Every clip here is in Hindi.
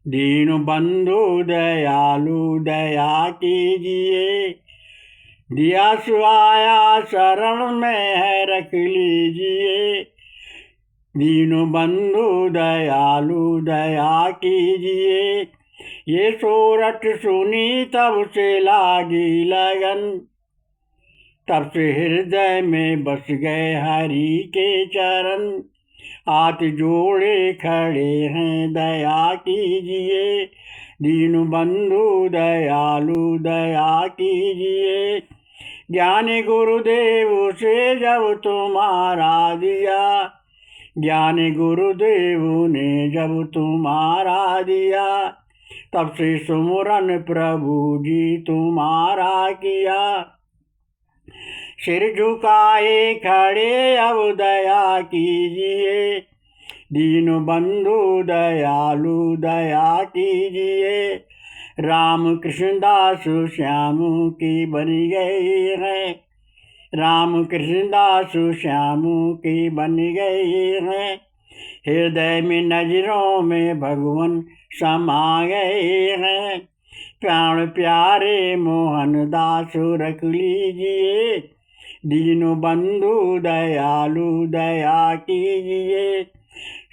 दीन बंधु दयालु दया कीजिए। दिया सुहाया शरण में है रख लीजिए। दीन बंधु दयालु दया कीजिए। ये सोरठ सुनी तब से लागी लगन, तब से हृदय में बस गए हरि के चरण। हाथ जोड़े खड़े हैं दया कीजिए। दीन बंधु दयालु दया कीजिए। ज्ञान गुरुदेव से जब तुम्हारा दिया, ज्ञान गुरुदेव ने जब तुम्हारा दिया, तब से सुमरन प्रभु जी तुम्हारा किया। सिर झुकाए खड़े अब दया कीजिए। दीन बंधु दयालु दया कीजिए। राम कृष्ण दास श्याम की बन गई है। राम कृष्ण दास श्याम की बन गई है। हृदय में नजरों में भगवान समा गए हैं। प्राण प्यारे मोहन दास रख लीजिए। दीन बंधु दयालु दया कीजिए।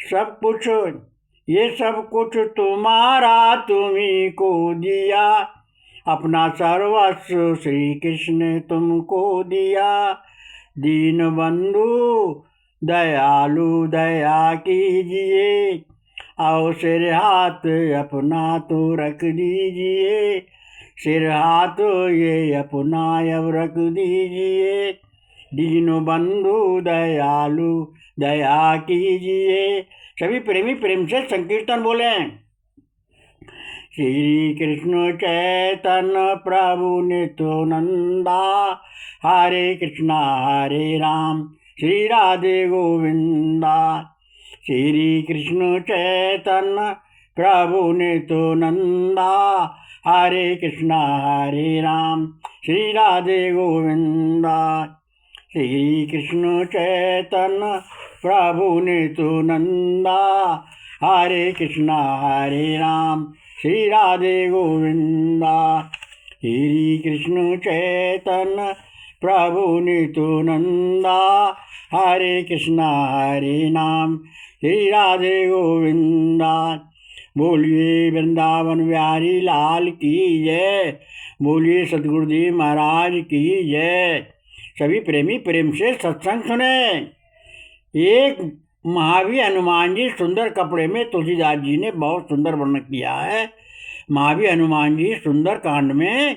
सब कुछ ये सब कुछ तुम्हारा तुम्ही को दिया। अपना सर्वस्व श्री कृष्ण ने तुमको दिया। दीन बंधु दयालु दया कीजिए। आओ सिर हाथ अपना तो रख दीजिए। सिर हाथ ये अपना अब रख दीजिए। दीन बंधु दयालु दया कीजिए। सभी प्रेमी प्रेम से संकीर्तन बोले। श्री कृष्ण चैतन्य प्रभु नित्यानंदा, हरे कृष्णा हरे राम श्री राधे गोविंदा। श्री कृष्ण चैतन्य प्रभु नित्यानंदा, हरे कृष्णा हरे राम श्री राधे गोविंदा। श्री कृष्ण चैतन्य प्रभु नित्यानंदा, हरे कृष्णा हरे राम श्री राधे गोविंदा। श्री कृष्ण चैतन्य प्रभु नित्यानंदा, हरे कृष्णा हरे नाम श्री राधे गोविंदा। बोलिए वृंदावन बिहारी लाल की जय। बोलिए सतगुरुदेव महाराज की जय। सभी प्रेमी प्रेम से सत्संग सुने। एक महावीर हनुमान जी सुंदर कपड़े में तुलसीदास जी ने बहुत सुंदर वर्णन किया है। महावीर हनुमान जी सुंदर कांड में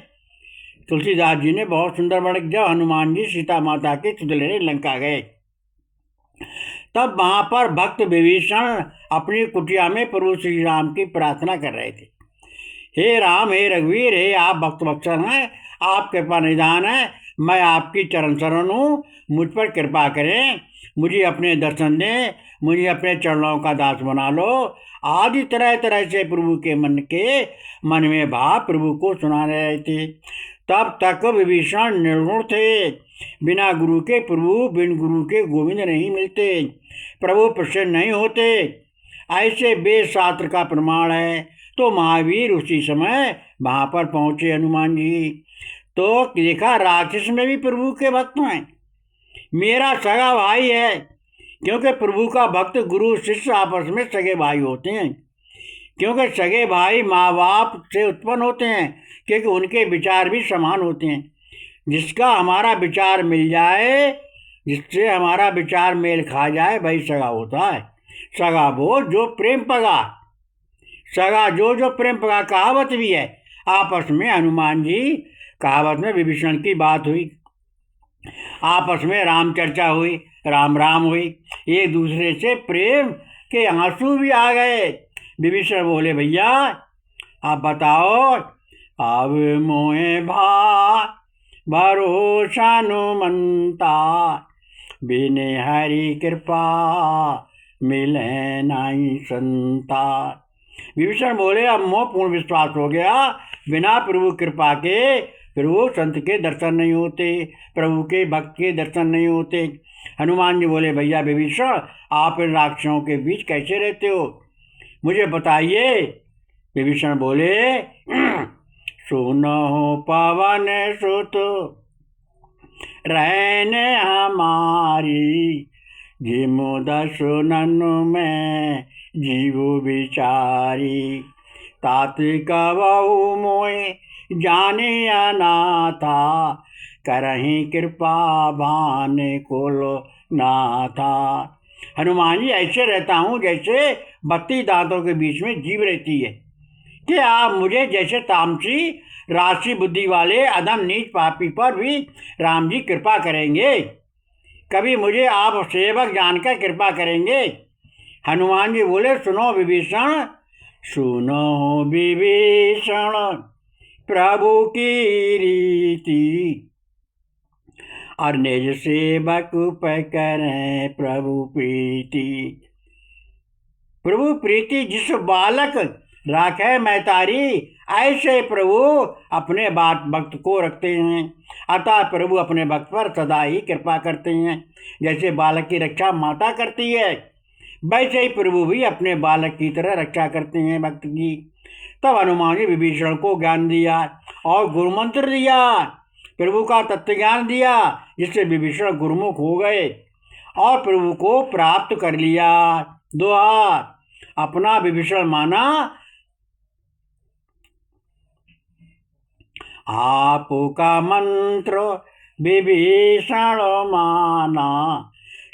तुलसीदास जी ने बहुत सुंदर वर्णन। जब हनुमान जी सीता माता के तुझ लेने लंका गए, तब वहां पर भक्त विभीषण अपनी कुटिया में प्रभु श्री राम की प्रार्थना कर रहे थे। हे राम, हे रघुवीर, हे आप भक्त वत्सल हैं, आप कृपा निधान है, मैं आपकी चरण शरण हूँ, मुझ पर कृपा करें, मुझे अपने दर्शन दें, मुझे अपने चरणों का दास बना लो। आदि तरह तरह से प्रभु के मन में भाव प्रभु को सुना रहे थे। तब तक विभीषण निर्गुण थे। बिना गुरु के प्रभु, बिन गुरु के गोविंद नहीं मिलते, प्रभु प्रसन्न नहीं होते, ऐसे वेद शास्त्र का प्रमाण है। तो महावीर उसी समय वहां पर पहुंचे हनुमान जी। तो देखा राक्षस में भी प्रभु के भक्त हैं। मेरा सगा भाई है, क्योंकि प्रभु का भक्त गुरु शिष्य आपस में सगे भाई होते हैं। क्योंकि सगे भाई माँ बाप से उत्पन्न होते हैं, क्योंकि उनके विचार भी समान होते हैं। जिसका हमारा विचार मिल जाए, जिससे हमारा विचार मेल खा जाए, वही सगा होता है। सगा वो जो प्रेम पगा, सगा जो प्रेम पगा। कहावत भी है। आपस में हनुमान जी, कहावत में विभीषण की बात हुई, आपस में राम चर्चा हुई, राम राम हुई, एक दूसरे से प्रेम के आंसू भी आ गए। विभीषण बोले, भैया आप बताओ, अब मोहे भरोसा नुमंता, बिने हरि कृपा मिले नहीं संता। विभीषण बोले, अब मोह पूर्ण विश्वास हो गया, बिना प्रभु कृपा के प्रभु संत के दर्शन नहीं होते, प्रभु के भक्त के दर्शन नहीं होते। हनुमान जी बोले, भैया विभीषण, आप इन राक्षसों के बीच कैसे रहते हो, मुझे बताइए। विभीषण बोले, सुनो पवन सुत रहने हमारी, जिमु दसुननु में जीव विचारी। तात कबहु मोए जाने अनाथा, करहीं कृपा भाने कोलो नाथा। हनुमान जी, ऐसे रहता हूँ जैसे 32 दांतों के बीच में जीव रहती है। कि आप मुझे जैसे तामसी राशि बुद्धि वाले अधम नीच पापी पर भी राम जी कृपा करेंगे, कभी मुझे आप सेवक जानकर कृपा करेंगे। हनुमान जी बोले, सुनो विभीषण, सुनो विभीषण प्रभु की रीति, और निज सेवक पे करें प्रभु प्रीति। प्रभु प्रीति जिस बालक राखे मैतारी, ऐसे प्रभु अपने भक्त को रखते हैं। अतः प्रभु अपने भक्त पर सदा ही कृपा करते हैं। जैसे बालक की रक्षा माता करती है, वैसे ही प्रभु भी अपने बालक की तरह रक्षा करते हैं भक्त की। तब हनुमान जी विभीषण को ज्ञान दिया और गुरु मंत्र दिया, प्रभु का तत्व ज्ञान दिया, जिससे विभीषण गुरुमुख हो गए और प्रभु को प्राप्त कर लिया। दोहा अपना विभीषण माना, आपका मंत्र विभीषण माना,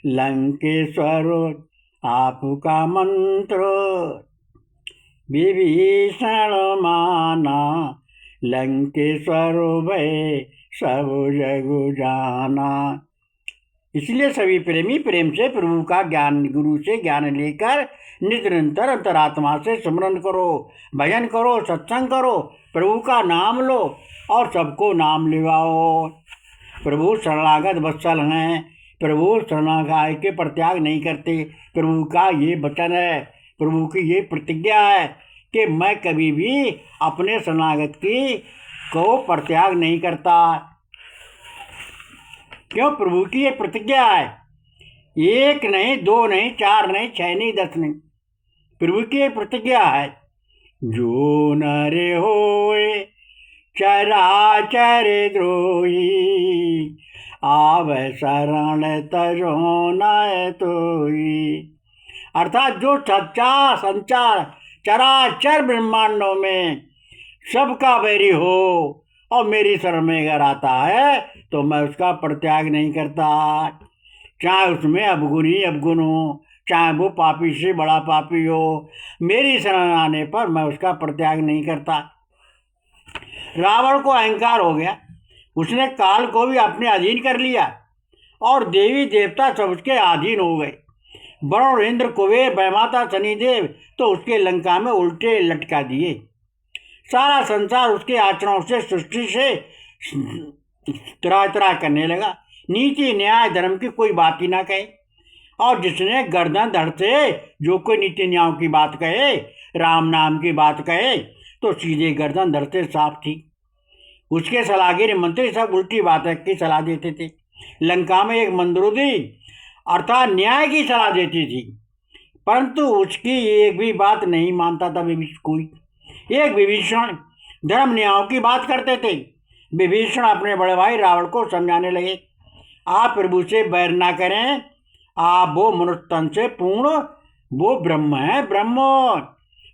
लंकेश्वर आपका मंत्र विभीषण माना, लंकेश्वर भय सब जग जाना। इसलिए सभी प्रेमी प्रेम से प्रभु का ज्ञान, गुरु से ज्ञान लेकर निरंतर अंतरात्मा से स्मरण करो, भजन करो, सत्संग करो, प्रभु का नाम लो और सबको नाम लिवाओ। प्रभु शरणागत वत्सल हैं, प्रभु शरणागत के परित्याग नहीं करते। प्रभु का ये वचन है, प्रभु की ये प्रतिज्ञा है कि मैं कभी भी अपने शरणागत की को परित्याग नहीं करता। क्यों? प्रभु की ये प्रतिज्ञा है। 1 नहीं, 2 नहीं, 4 नहीं, 6 नहीं, 10 नहीं, प्रभु की ये प्रतिज्ञा है। जो नर होए चराचर द्रोही, आव शरण तजो न तोई। अर्थात जो सच्चा संचार चराचर ब्रह्मांडों में सबका बैरी हो और मेरी शरण में अगर आता है तो मैं उसका परित्याग नहीं करता, चाहे उसमें अवगुण ही अवगुण हो, चाहे वो पापी से बड़ा पापी हो। मेरी शरण आने पर मैं उसका परित्याग नहीं करता। रावण को अहंकार हो गया, उसने काल को भी अपने अधीन कर लिया और देवी देवता सब उसके अधीन हो गए। वरुण, इंद्र, कुबेर, वैमाता, शनिदेव तो उसके लंका में उल्टे लटका दिए। सारा संसार उसके आचरणों से, सृष्टि से त्राह करने लगा। नीति न्याय धर्म की कोई बात ही ना कहे, और जिसने गर्दन धड़ से जो कोई नीति न्याय की बात कहे, राम नाम की बात कहे, तो सीधे गर्दन धड़ से साफ थी। उसके सलाहगिर मंत्री सब उल्टी बात की सलाह देते थे। लंका में एक मंदोदरी अर्थात न्याय की सलाह देती थी, परंतु उसकी एक भी बात नहीं मानता था कोई। एक विभीषण धर्म न्याय की बात करते थे। विभीषण अपने बड़े भाई रावण को समझाने लगे, आप प्रभु से बैर ना करें, आप वो मनुष्य तन से पूर्ण, वो ब्रह्म है, ब्रह्म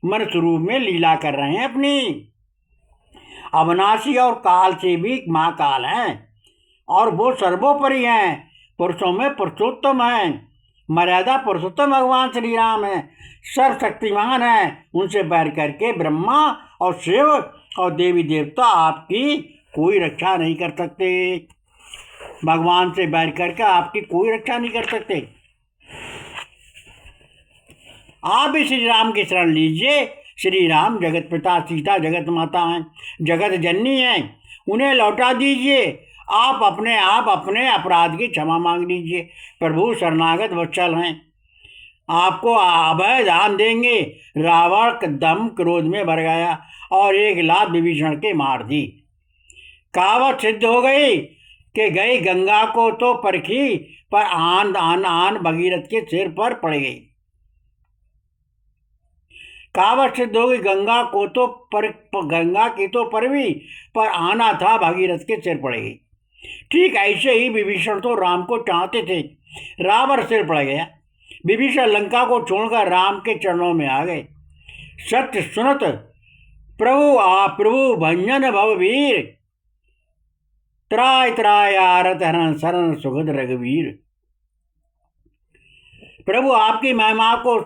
मनुष्य रूप में लीला कर रहे हैं अपनी। अविनाशी और काल से भी महाकाल हैं और वो सर्वोपरि हैं, पुरुषों में पुरुषोत्तम हैं। मर्यादा पुरुषोत्तम भगवान श्री राम है, सर्वशक्तिमान है। उनसे बैर करके ब्रह्मा और शिव और देवी देवता आपकी कोई रक्षा नहीं कर सकते। भगवान से बैर करके आपकी कोई रक्षा नहीं कर सकते। आप भी श्री राम की शरण लीजिए। श्री राम जगत पिता, सीता जगत माता हैं, जगत जननी हैं, उन्हें लौटा दीजिए। आप अपने अपराध की क्षमा मांग लीजिए। प्रभु शरणागत वत्सल हैं, आपको अभय दान देंगे। रावण दम क्रोध में भर गया और 1 लात विभीषण के मार दी। कहावत सिद्ध हो गई कि गई गंगा को तो परखी, पर आन भगीरथ के सिर पर पड़ गई। कहावत सिद्ध होगी, गंगा की तो परवी, पर आना था भागीरथ के सिर पड़ेगी। ठीक ऐसे ही विभीषण तो राम को चाहते थे, रावण सिर पड़ गया। विभीषण लंका को छोड़कर राम के चरणों में आ गए। सत्य सुनत प्रभु भंजन भव वीर, त्राय त्राय आरत हरण शरण सुगद रघुवीर। प्रभु आपकी महिमा को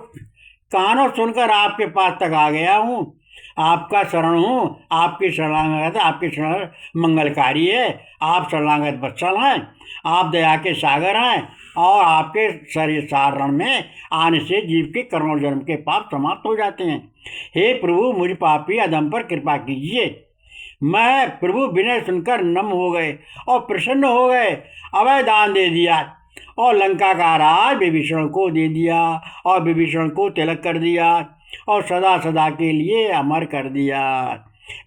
कानों सुनकर आपके पास तक आ गया हूँ, आपका शरण हूँ, आपकी शरणागत, आपकी शरण मंगलकारी है। आप शरणागत वत्सल हैं, आप दया के सागर हैं, और आपके शरण में आने से जीव के करोड़ों जन्म के पाप समाप्त हो जाते हैं। हे प्रभु, मुझ पापी अधम पर कृपा कीजिए। मैं प्रभु विनय सुनकर नम हो गए और प्रसन्न हो गए, अभय दान दे दिया और लंका का राज विभीषण को दे दिया, और विभीषण को तिलक कर दिया और सदा सदा के लिए अमर कर दिया।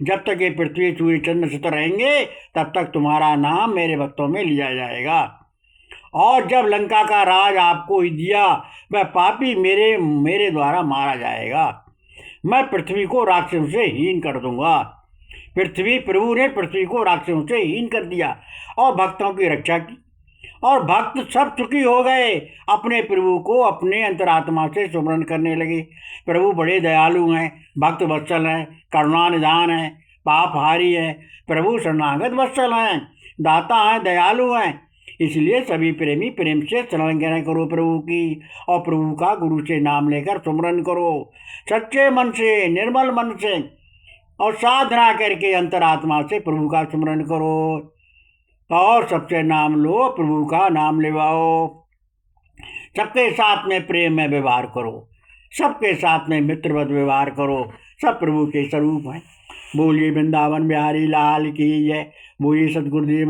जब तक ये पृथ्वी सूर्य चंद्र नक्षत्र रहेंगे तब तक तुम्हारा नाम मेरे भक्तों में लिया जाएगा। और जब लंका का राज आपको ही दिया, वह पापी मेरे द्वारा मारा जाएगा। मैं पृथ्वी को राक्षसों से हीन कर दूंगा। प्रभु ने पृथ्वी को राक्षसों से हीन कर दिया और भक्तों की रक्षा की, और भक्त सब सुखी हो गए। अपने प्रभु को अपने अंतरात्मा से सुमरन करने लगे। प्रभु बड़े दयालु हैं, भक्त वत्सल हैं, करुणा निधान है, पापहारी है। प्रभु शरणागत वत्सल हैं, दाता हैं, दयालु हैं। इसलिए सभी प्रेमी प्रेम से शरण ग्रहण करो प्रभु की, और प्रभु का गुरु से नाम लेकर सुमरन करो, सच्चे मन से, निर्मल मन से, और साधना करके अंतरात्मा से प्रभु का सुमरन करो, और सबसे नाम लो, प्रभु का नाम लेवाओ। सबके साथ में प्रेम में व्यवहार करो, सबके साथ में मित्रवत व्यवहार करो। सब प्रभु के स्वरूप हैं। बोलिए वृंदावन बिहारी लाल की जय। बोलिए सतगुरुदेव